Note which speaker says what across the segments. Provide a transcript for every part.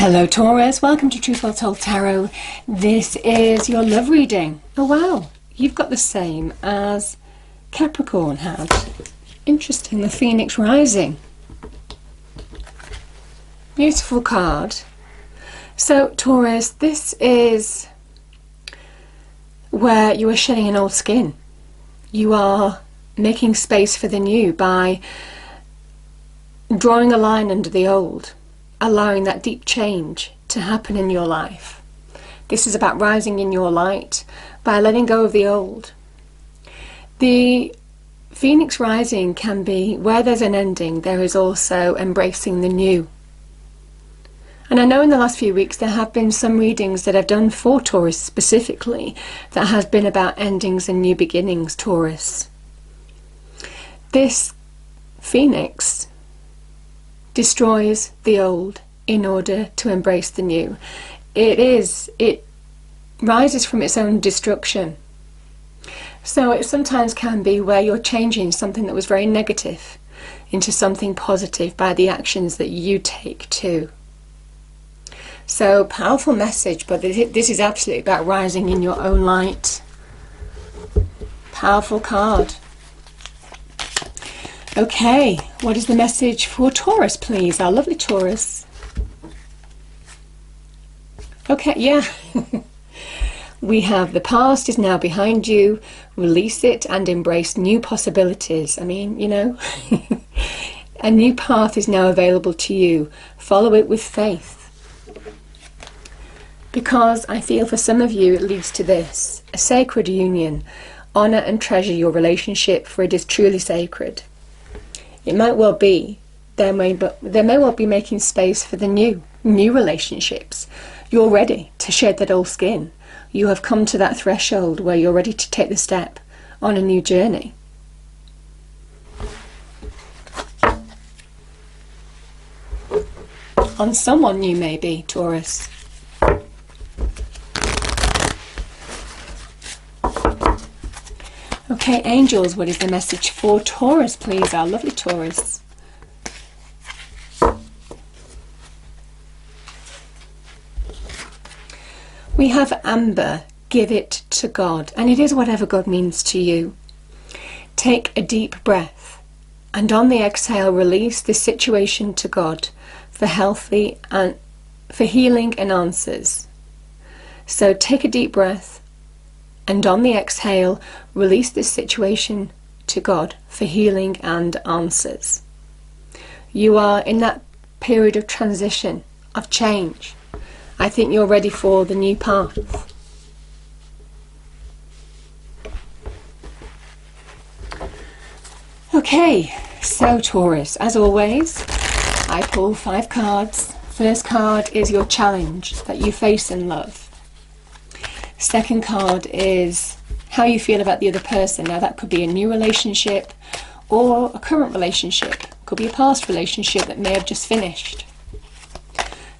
Speaker 1: Hello Taurus, welcome to Truth Well Told Tarot. This is your love reading. Oh wow, you've got the same as Capricorn had. Interesting, the Phoenix rising. Beautiful card. So Taurus, this is where you are shedding an old skin. You are making space for the new by drawing a line under the old, allowing that deep change to happen in your life. This is about rising in your light by letting go of the old. The Phoenix rising can be where there's an ending, there is also embracing the new. And I know in the last few weeks there have been some readings that I've done for Taurus specifically that has been about endings and new beginnings, Taurus. This Phoenix destroys the old in order to embrace the new. It rises from its own destruction. So it sometimes can be where you're changing something that was very negative into something positive by the actions that you take too. So powerful message, but this is absolutely about rising in your own light. Powerful card. Okay, what is the message for Taurus, please? Our lovely Taurus. Okay, yeah. We have the past is now behind you. Release it and embrace new possibilities. I mean, you know, a new path is now available to you. Follow it with faith. Because I feel for some of you it leads to this, a sacred union. Honor and treasure your relationship, for it is truly sacred. It might well be, there may well be making space for the new relationships. You're ready to shed that old skin. You have come to that threshold where you're ready to take the step on a new journey. On someone new maybe, Taurus. Okay, angels, what is the message for Taurus, please? Our lovely Taurus. We have Amber, give it to God. And it is whatever God means to you. Take a deep breath. And on the exhale, release this situation to God for healing and answers. So take a deep breath. And on the exhale, release this situation to God for healing and answers. You are in that period of transition, of change. I think you're ready for the new path. Okay, so Taurus, as always, I pull 5 cards. First card is your challenge that you face in love. Second card is how you feel about the other person. Now that could be a new relationship or a current relationship. Could be a past relationship that may have just finished.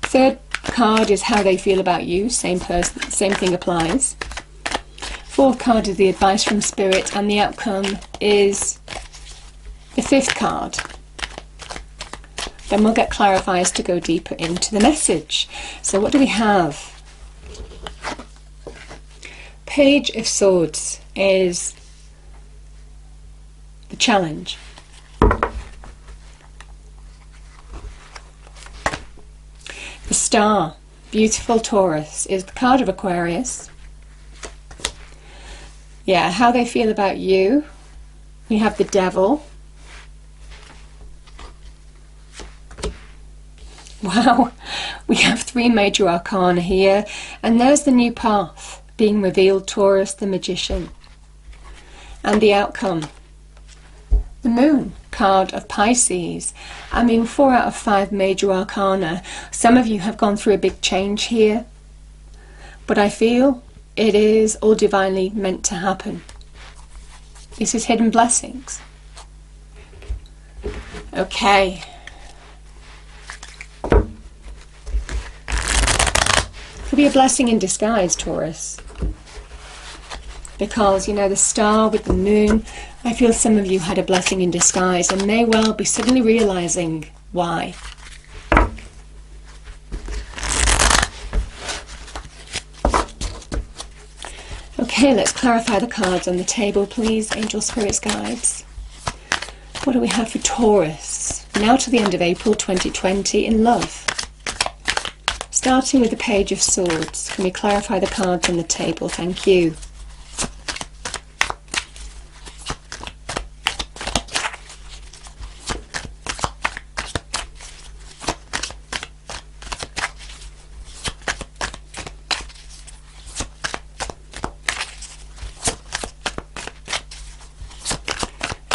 Speaker 1: Third card is how they feel about you. Same person, same thing applies. Fourth card is the advice from Spirit, and the outcome is the 5th card. Then we'll get clarifiers to go deeper into the message. So what do we have? Page of Swords is the challenge. The Star, beautiful Taurus, is the card of Aquarius. Yeah, how they feel about you. We have the Devil. Wow, we have 3 major arcana here, and there's the new path being revealed, Taurus, the Magician. And the outcome, the Moon, card of Pisces. I mean, 4 out of 5 major arcana. Some of you have gone through a big change here, but I feel it is all divinely meant to happen. This is hidden blessings. Okay. Could be a blessing in disguise, Taurus. Because, you know, the star with the moon, I feel some of you had a blessing in disguise and may well be suddenly realizing why. Okay, let's clarify the cards on the table, please. Angel, spirits, guides. What do we have for Taurus? Now to the end of April 2020 in love. Starting with the Page of Swords. Can we clarify the cards on the table? Thank you.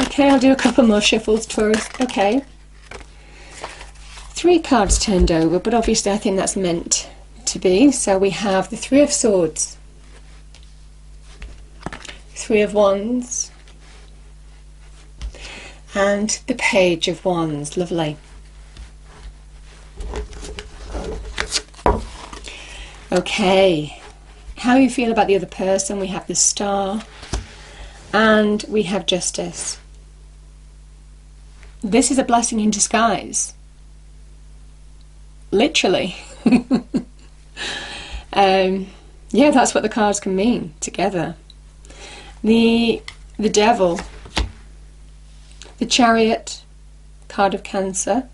Speaker 1: Okay, I'll do a couple more shuffles, Taurus. Okay. 3 cards turned over, but obviously I think that's meant to be. So we have the 3 of Swords, 3 of Wands, and the Page of Wands. Lovely. Okay. How you feel about the other person? We have the Star, and we have Justice. This is a blessing in disguise. Literally. Yeah, that's what the cards can mean together. The Devil, the Chariot, card of Cancer.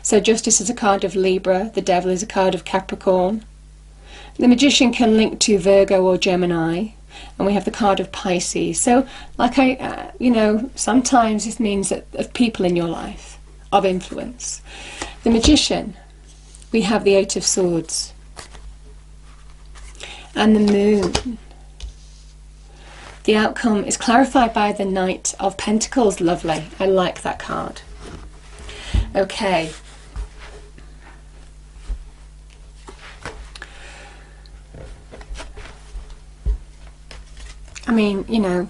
Speaker 1: So Justice is a card of Libra, the Devil is a card of Capricorn. The Magician can link to Virgo or Gemini. And we have the card of Pisces. So, like you know, sometimes this means that of people in your life, of influence. The Magician, we have the 8 of Swords. And the Moon. The outcome is clarified by the Knight of Pentacles. Lovely. I like that card. Okay. I mean, you know,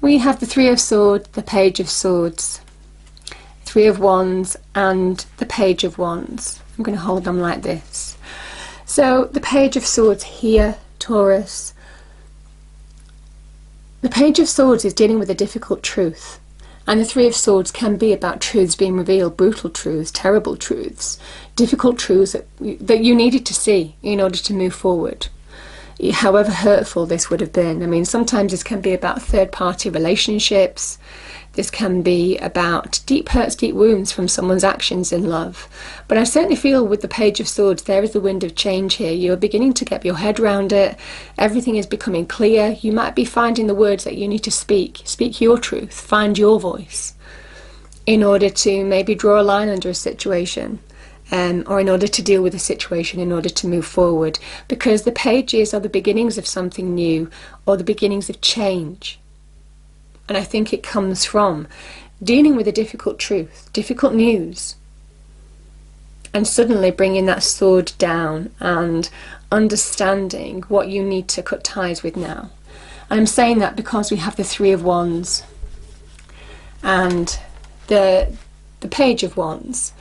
Speaker 1: we have the 3 of Swords, the Page of Swords, 3 of Wands, and the Page of Wands. I'm going to hold them like this. So, the Page of Swords here, Taurus. The Page of Swords is dealing with a difficult truth. And the 3 of Swords can be about truths being revealed, brutal truths, terrible truths, difficult truths that you needed to see in order to move forward. However hurtful this would have been. I mean, sometimes this can be about third-party relationships. This can be about deep hurts, deep wounds from someone's actions in love. But I certainly feel with the Page of Swords, there is the wind of change here. You're beginning to get your head around it. Everything is becoming clear. You might be finding the words that you need to speak. Speak your truth. Find your voice in order to maybe draw a line under a situation. Or in order to deal with a situation, in order to move forward. Because the pages are the beginnings of something new, or the beginnings of change. And I think it comes from dealing with a difficult truth, difficult news, and suddenly bringing that sword down and understanding what you need to cut ties with now. And I'm saying that because we have the 3 of Wands and the Page of Wands.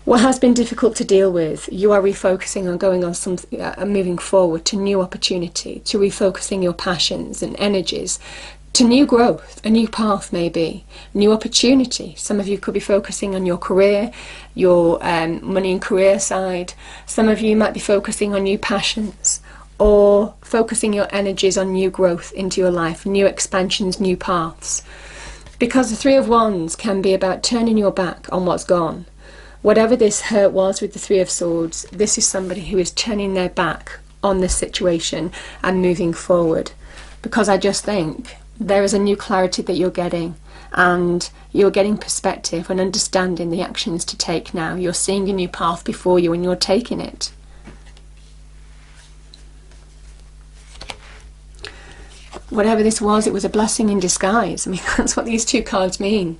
Speaker 1: What has been difficult to deal with, you are refocusing on going on something, moving forward to new opportunity, to refocusing your passions and energies, to new growth, a new path maybe, new opportunity. Some of you could be focusing on your career, your money and career side. Some of you might be focusing on new passions, or focusing your energies on new growth into your life, new expansions, new paths. Because the 3 of Wands can be about turning your back on what's gone. Whatever this hurt was with the 3 of Swords, this is somebody who is turning their back on this situation and moving forward. Because I just think there is a new clarity that you're getting, and you're getting perspective and understanding the actions to take now. You're seeing a new path before you and you're taking it. Whatever this was, it was a blessing in disguise. I mean, that's what these 2 cards mean.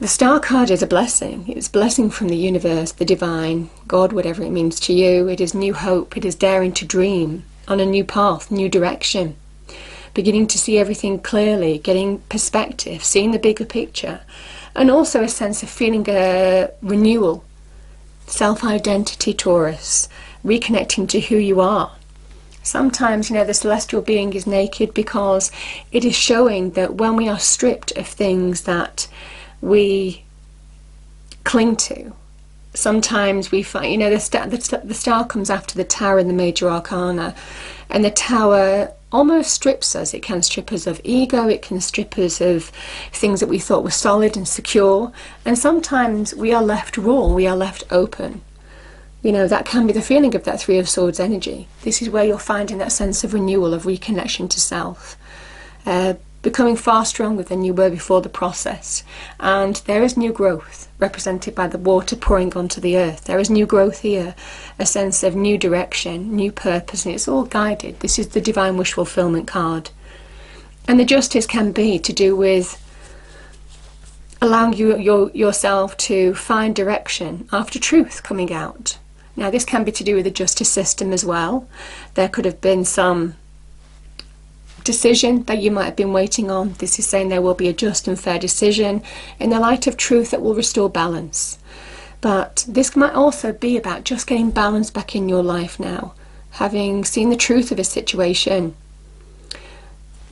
Speaker 1: The Star card is a blessing. It's a blessing from the universe, the divine, God, whatever it means to you. It is new hope. It is daring to dream on a new path, new direction. Beginning to see everything clearly, getting perspective, seeing the bigger picture. And also a sense of feeling a renewal. Self-identity, Taurus. Reconnecting to who you are. Sometimes, you know, the celestial being is naked because it is showing that when we are stripped of things that we cling to, sometimes we find, you know, the star comes after the Tower in the major arcana, and the Tower almost strips us. It can strip us of ego, it can strip us of things that we thought were solid and secure, and sometimes we are left raw, we are left open. You know, that can be the feeling of that Three of Swords energy. This is where you're finding that sense of renewal, of reconnection to self, becoming far stronger than you were before the process. And there is new growth, represented by the water pouring onto the earth. There is new growth here, a sense of new direction, new purpose, and it's all guided. This is the Divine Wish Fulfillment card. And the Justice can be to do with allowing yourself to find direction after truth coming out. Now, this can be to do with the justice system as well. There could have been some decision that you might have been waiting on. This is saying there will be a just and fair decision in the light of truth that will restore balance. But this might also be about just getting balance back in your life now, having seen the truth of a situation.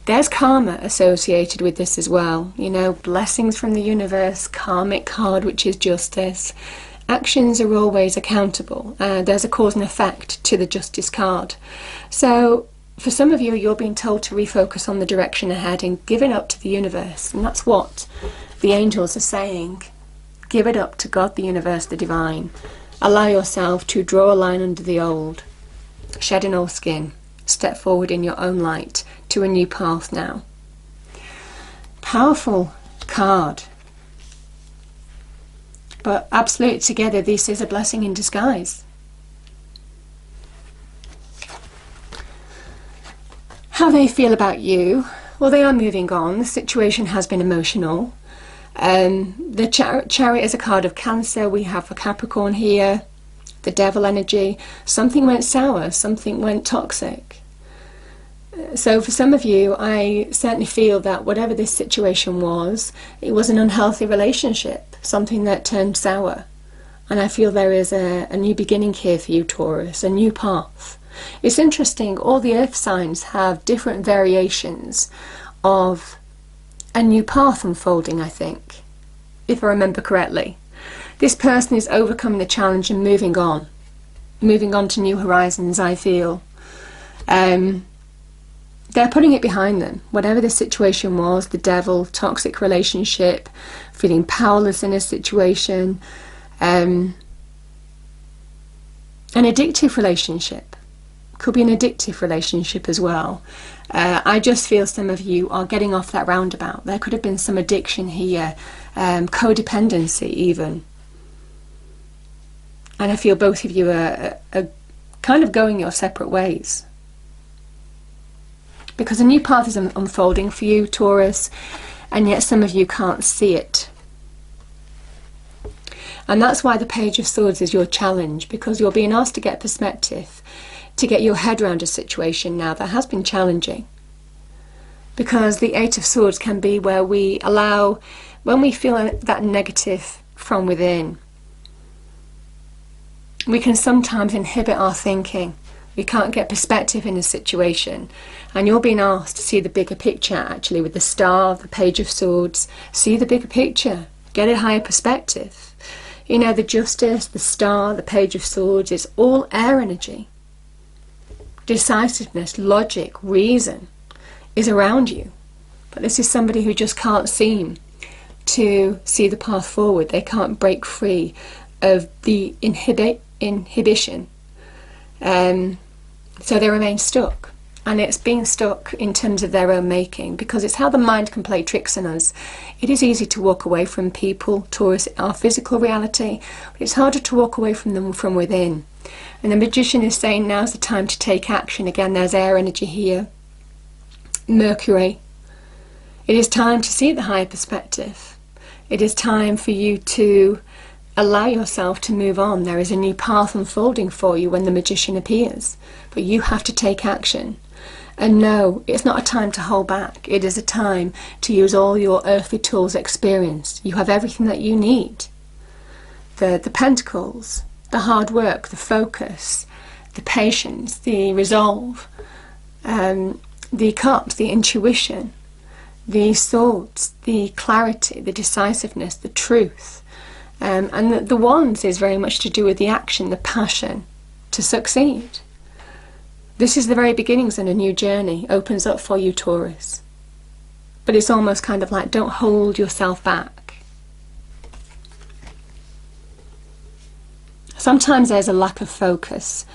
Speaker 1: There's karma associated with this as well, you know, blessings from the universe, karmic card, which is justice. Actions are always accountable. There's a cause and effect to the Justice card. So for some of you, you're being told to refocus on the direction ahead and give it up to the universe. And that's what the angels are saying. Give it up to God, the universe, the divine. Allow yourself to draw a line under the old. Shed an old skin. Step forward in your own light to a new path now. Powerful card. But absolutely together, this is a blessing in disguise. How they feel about you? Well, they are moving on. The situation has been emotional. The Chariot is a card of Cancer. We have a Capricorn here. The Devil energy. Something went sour. Something went toxic. So for some of you, I certainly feel that whatever this situation was, it was an unhealthy relationship, something that turned sour. And I feel there is a new beginning here for you, Taurus, a new path. It's interesting, all the earth signs have different variations of a new path unfolding, I think, if I remember correctly. This person is overcoming the challenge and moving on to new horizons, I feel. They're putting it behind them. Whatever the situation was, the devil, toxic relationship, feeling powerless in a situation, an addictive relationship. Could be an addictive relationship as well. I just feel some of you are getting off that roundabout. There could have been some addiction here, codependency even. And I feel both of you are kind of going your separate ways. Because a new path is unfolding for you, Taurus, and yet some of you can't see it. And that's why the Page of Swords is your challenge, because you're being asked to get perspective, to get your head around a situation now that has been challenging. Because the Eight of Swords can be where we allow, when we feel that negative from within, we can sometimes inhibit our thinking. We can't get perspective in a situation. And you're being asked to see the bigger picture, actually, with the Star, the Page of Swords. See the bigger picture. Get a higher perspective. You know, the Justice, the Star, the Page of Swords, it's all air energy. Decisiveness, logic, reason is around you. But this is somebody who just can't seem to see the path forward. They can't break free of the inhibition. So they remain stuck. And it's being stuck in terms of their own making, because it's how the mind can play tricks on us. It is easy to walk away from people, Taurus, our physical reality, but it's harder to walk away from them from within. And the Magician is saying now's the time to take action. Again, there's air energy here. Mercury. It is time to see the higher perspective. It is time for you to allow yourself to move on. There is a new path unfolding for you when the Magician appears. But you have to take action. And no, it's not a time to hold back. It is a time to use all your earthly tools experience. You have everything that you need. The Pentacles, the hard work, the focus, the patience, the resolve, the Cups, the intuition, the Swords, the clarity, the decisiveness, the truth. And the wands is very much to do with the action, the passion to succeed. This is the very beginnings in a new journey, opens up for you, Taurus. But it's almost kind of like, don't hold yourself back. Sometimes there's a lack of focus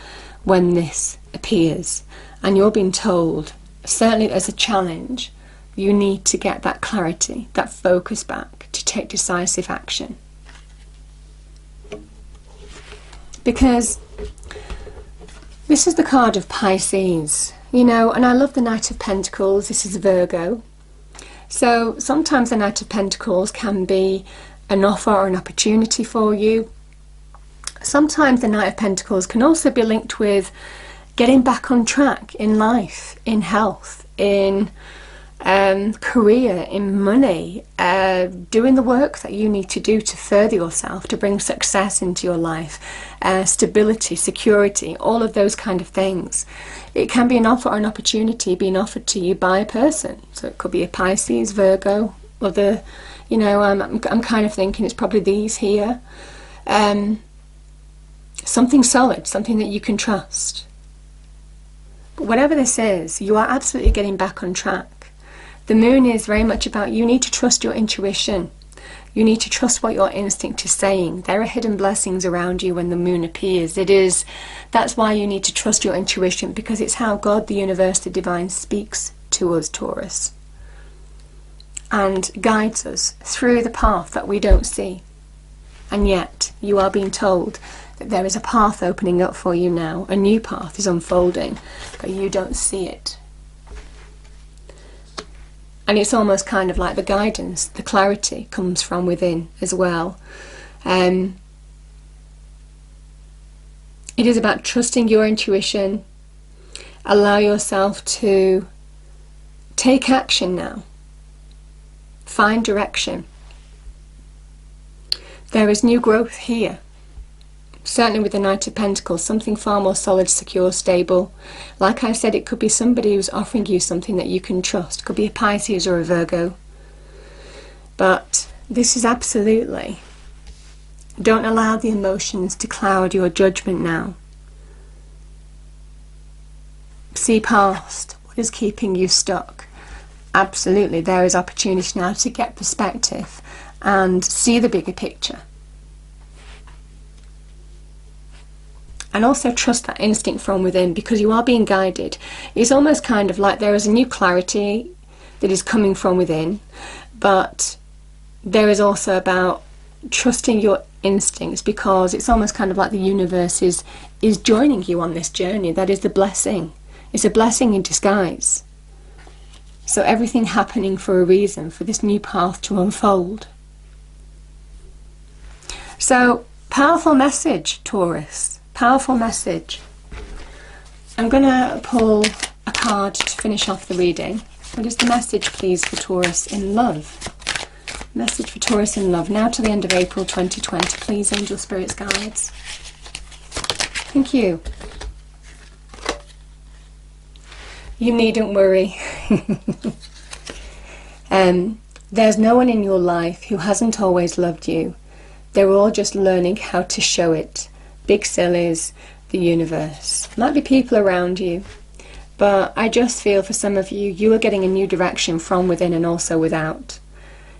Speaker 1: when this appears, and you're being told, certainly as a challenge, you need to get that clarity, that focus back to take decisive action. Because this is the card of Pisces, you know, and I love the Knight of Pentacles. This is Virgo. So sometimes the Knight of Pentacles can be an offer or an opportunity for you. Sometimes the Knight of Pentacles can also be linked with getting back on track in life, in health, in career, in money, doing the work that you need to do to further yourself, to bring success into your life, stability, security, all of those kind of things. It can be an offer or an opportunity being offered to you by a person. So it could be a Pisces, Virgo, or the, you know, I'm kind of thinking it's probably these here. Something solid, something that you can trust. But whatever this is, you are absolutely getting back on track. The moon is very much about, you need to trust your intuition. You need to trust what your instinct is saying. There are hidden blessings around you when the moon appears. That's why you need to trust your intuition, because it's how God, the universe, the divine speaks to us, Taurus, and guides us through the path that we don't see. And yet you are being told that there is a path opening up for you now. A new path is unfolding, but you don't see it. And it's almost kind of like the guidance, the clarity comes from within as well. It is about trusting your intuition. Allow yourself to take action now. Find direction. There is new growth here. Certainly with the Knight of Pentacles, something far more solid, secure, stable. Like I said, it could be somebody who's offering you something that you can trust. Could be a Pisces or a Virgo. But this is absolutely, don't allow the emotions to cloud your judgment now. See past what is keeping you stuck. Absolutely, there is opportunity now to get perspective and see the bigger picture. And also trust that instinct from within, because you are being guided. It's almost kind of like there is a new clarity that is coming from within, but there is also about trusting your instincts, because it's almost kind of like the universe is joining you on this journey. That is the blessing. It's a blessing in disguise. So everything happening for a reason, for this new path to unfold. So, powerful message, Taurus. Powerful message. I'm going to pull a card to finish off the reading. What is the message, please, for Taurus in love? Message for Taurus in love. Now to the end of April 2020. Please, angel, spirits, guides. Thank you. You needn't worry. There's no one in your life who hasn't always loved you. They're all just learning how to show it. Big sillies, the universe. Might be people around you, but I just feel for some of you, you are getting a new direction from within and also without.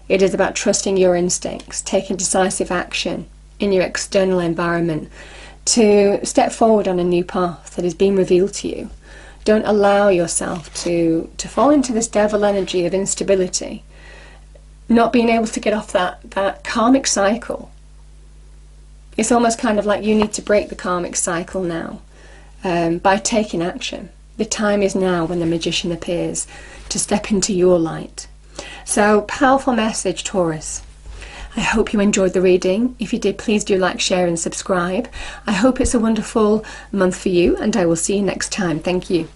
Speaker 1: It is about trusting your instincts, taking decisive action in your external environment to step forward on a new path that is being revealed to you. Don't allow yourself to fall into this devil energy of instability, not being able to get off that karmic cycle. It's almost kind of like you need to break the karmic cycle now by taking action. The time is now when the magician appears to step into your light. So, powerful message, Taurus. I hope you enjoyed the reading. If you did, please do like, share and subscribe. I hope it's a wonderful month for you, and I will see you next time. Thank you.